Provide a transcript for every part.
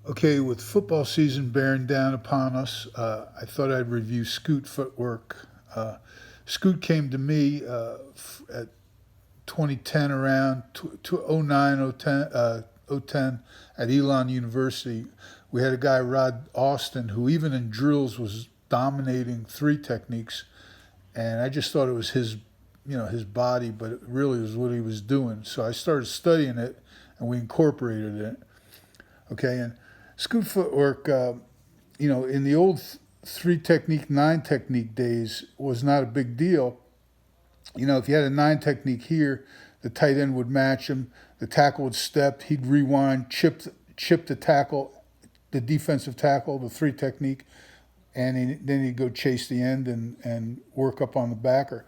Okay, with football season bearing down upon us, I thought I'd review Scoot Footwork. Scoot came to me at 2010, around 09, 010 at Elon University. We had a guy, Rod Austin, who even in drills was dominating three techniques, and I just thought it was his body, but it really was what he was doing. So I started studying it, and we incorporated it. Okay, and scoot footwork, in the old three technique, nine technique days was not a big deal. If you had a nine technique here, the tight end would match him, the tackle would step, he'd rewind, chip the tackle, the defensive tackle, the three technique, and then he'd go chase the end and work up on the backer.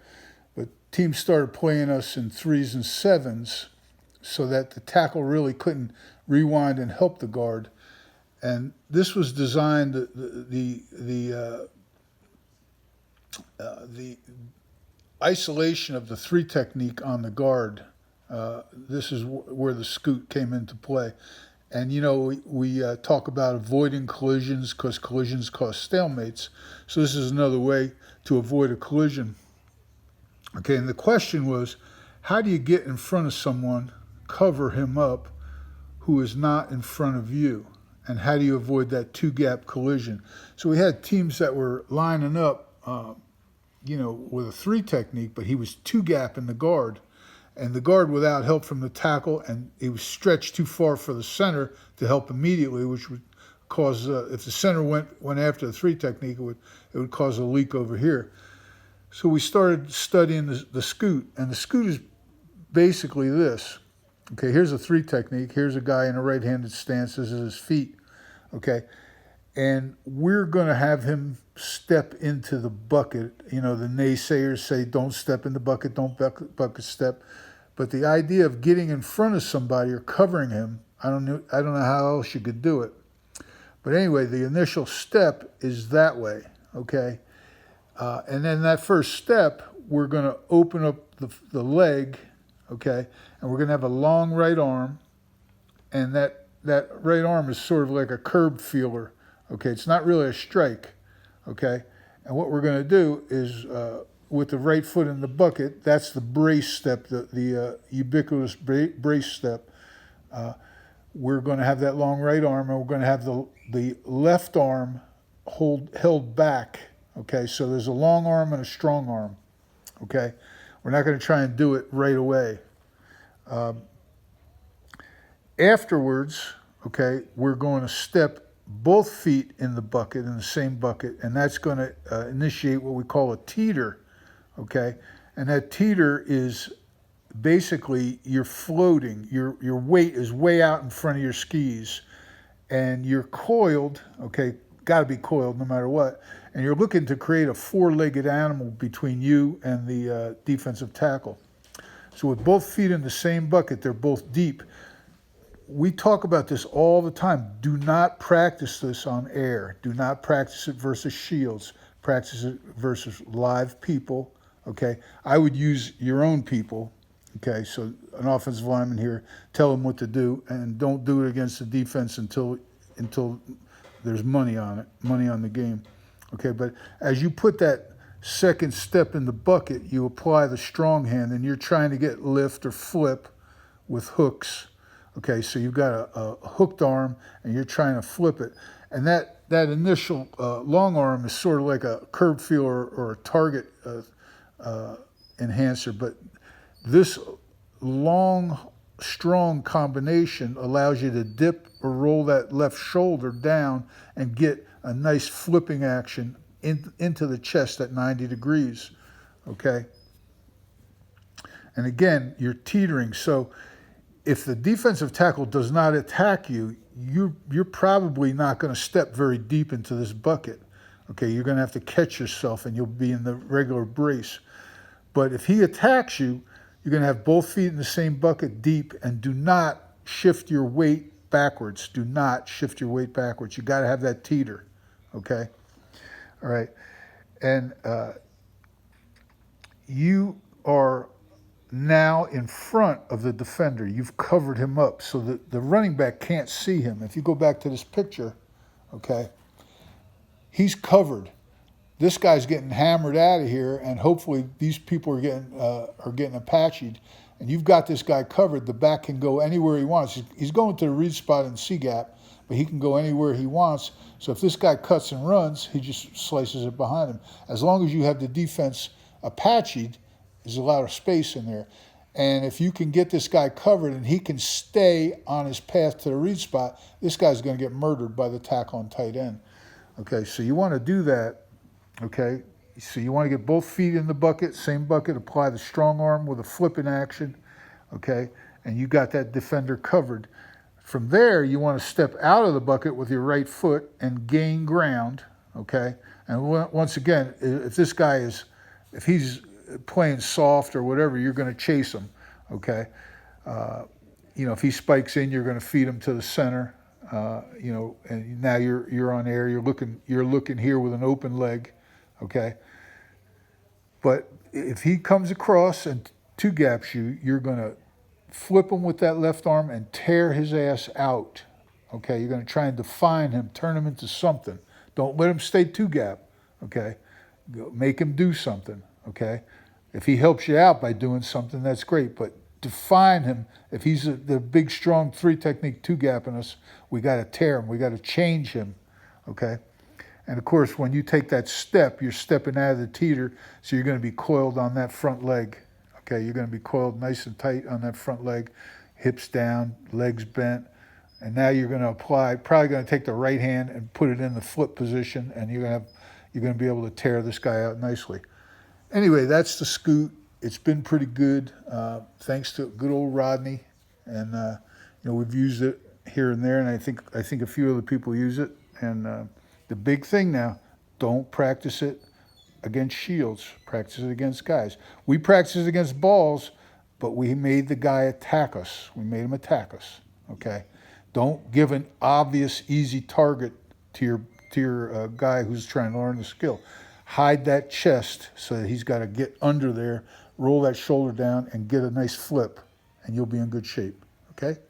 But teams started playing us in threes and sevens so that the tackle really couldn't rewind and help the guard. And this was designed the isolation of the three technique on the guard. This is where the scoot came into play. And we talk about avoiding collisions because collisions cause stalemates. So this is another way to avoid a collision. Okay, and the question was, how do you get in front of someone, cover him up, who is not in front of you? And how do you avoid that two-gap collision? So we had teams that were lining up, with a three technique, but he was two-gap in the guard. And the guard without help from the tackle, and he was stretched too far for the center to help immediately, which would cause, if the center went after the three technique, it would cause a leak over here. So we started studying the scoot, and the scoot is basically this. Okay, here's a three technique. Here's a guy in a right-handed stance. This is his feet. Okay, and we're going to have him step into the bucket. The naysayers say don't step in the bucket, don't bucket step. But the idea of getting in front of somebody or covering him, I don't know how else you could do it. But anyway, the initial step is that way. Okay. And then that first step, we're going to open up the leg, okay, and we're going to have a long right arm, and that right arm is sort of like a curb feeler, okay? It's not really a strike, okay? And what we're going to do is, with the right foot in the bucket, that's the brace step, the ubiquitous brace step. We're going to have that long right arm, and we're going to have the left arm held back. Okay, so there's a long arm and a strong arm. Okay, we're not going to try and do it right away. Afterwards, okay, we're going to step both feet in the bucket, in the same bucket, and that's going to initiate what we call a teeter. Okay, and that teeter is basically you're floating. Your weight is way out in front of your skis, and you're coiled. Okay, got to be coiled no matter what. And you're looking to create a four-legged animal between you and the defensive tackle. So with both feet in the same bucket, they're both deep. We talk about this all the time. Do not practice this on air. Do not practice it versus shields. Practice it versus live people, okay? I would use your own people, okay? So an offensive lineman here, tell them what to do, and don't do it against the defense until there's money on it, money on the game. Okay, but as you put that second step in the bucket, you apply the strong hand, and you're trying to get lift or flip with hooks. Okay, so you've got a hooked arm, and you're trying to flip it. And that initial long arm is sort of like a curb feeler or a target enhancer, but this long, strong combination allows you to dip or roll that left shoulder down and get a nice flipping action into the chest at 90 degrees, okay? And again, you're teetering. So if the defensive tackle does not attack you, you're probably not going to step very deep into this bucket, okay? You're going to have to catch yourself, and you'll be in the regular brace. But if he attacks you, you're going to have both feet in the same bucket deep, and do not shift your weight backwards. Do not shift your weight backwards. You got to have that teeter, okay? All right. And you are now in front of the defender. You've covered him up so that the running back can't see him. If you go back to this picture, okay, he's covered. This guy's getting hammered out of here, and hopefully these people are getting apache'd, and you've got this guy covered. The back can go anywhere he wants. He's going to the read spot in C gap, but he can go anywhere he wants. So if this guy cuts and runs, he just slices it behind him. As long as you have the defense apache'd, there's a lot of space in there. And if you can get this guy covered and he can stay on his path to the read spot, this guy's going to get murdered by the tackle and tight end. Okay, so you want to do that. Okay, so you want to get both feet in the bucket, same bucket, apply the strong arm with a flip in action. Okay, and you got that defender covered. From there, you want to step out of the bucket with your right foot and gain ground. Okay, and once again, if he's playing soft or whatever, you're going to chase him. Okay, if he spikes in, you're going to feed him to the center. And now you're on air. You're looking here with an open leg. Okay, but if he comes across and two gaps you, you're going to flip him with that left arm and tear his ass out. Okay, you're going to try and define him, turn him into something. Don't let him stay two gap. Okay, make him do something. Okay, if he helps you out by doing something, that's great. But define him. If he's the big, strong three technique two gapping us, we got to tear him. We got to change him. Okay. And of course, when you take that step, you're stepping out of the teeter, so you're going to be coiled on that front leg. Okay, you're going to be coiled nice and tight on that front leg, hips down, legs bent, and now you're going to probably going to take the right hand and put it in the flip position, and you're going to be able to tear this guy out nicely. Anyway, that's the scoot. It's been pretty good, thanks to good old Rodney, and we've used it here and there, and I think a few other people use it, and. The big thing now, don't practice it against shields. Practice it against guys. We practice it against balls, but we made the guy attack us. We made him attack us, okay? Don't give an obvious, easy target to your guy who's trying to learn the skill. Hide that chest so that he's got to get under there, roll that shoulder down, and get a nice flip, and you'll be in good shape, okay?